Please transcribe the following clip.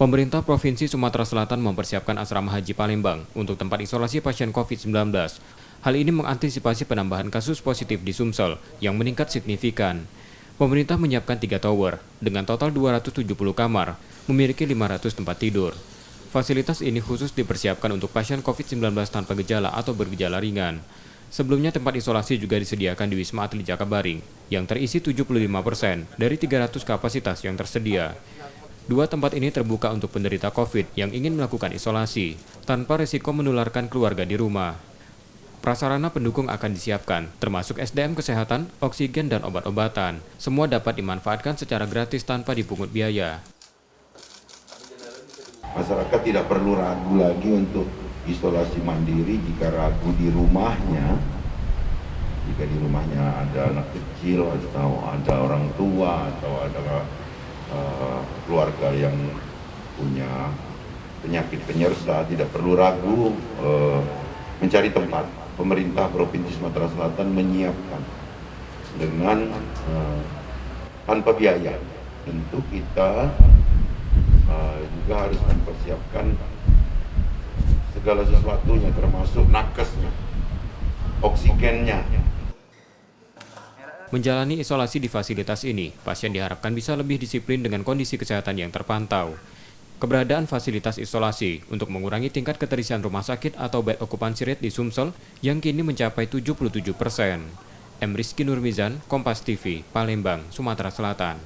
Pemerintah Provinsi Sumatera Selatan mempersiapkan asrama haji Palembang untuk tempat isolasi pasien COVID-19. Hal ini mengantisipasi penambahan kasus positif di Sumsel yang meningkat signifikan. Pemerintah menyiapkan 3 tower dengan total 270 kamar, memiliki 500 tempat tidur. Fasilitas ini khusus dipersiapkan untuk pasien COVID-19 tanpa gejala atau bergejala ringan. Sebelumnya tempat isolasi juga disediakan di Wisma Atlet Jakabaring yang terisi 75% dari 300 kapasitas yang tersedia. 2 tempat ini terbuka untuk penderita COVID yang ingin melakukan isolasi tanpa resiko menularkan keluarga di rumah. Prasarana pendukung akan disiapkan, termasuk SDM kesehatan, oksigen, dan obat-obatan. Semua dapat dimanfaatkan secara gratis tanpa dipungut biaya. Masyarakat tidak perlu ragu lagi untuk isolasi mandiri jika ragu di rumahnya. Jika di rumahnya ada anak kecil, atau ada orang tua, atau ada keluarga yang punya penyakit penyerta, tidak perlu ragu mencari tempat. Pemerintah Provinsi Sumatera Selatan menyiapkan dengan tanpa biaya. Tentu kita juga harus mempersiapkan segala sesuatunya, termasuk nakesnya, oksigennya. Menjalani isolasi di fasilitas ini, pasien diharapkan bisa lebih disiplin dengan kondisi kesehatan yang terpantau. Keberadaan fasilitas isolasi untuk mengurangi tingkat keterisian rumah sakit atau bed occupancy rate di Sumsel yang kini mencapai 77%. M. Rizky Nurmizan, Kompas TV, Palembang, Sumatera Selatan.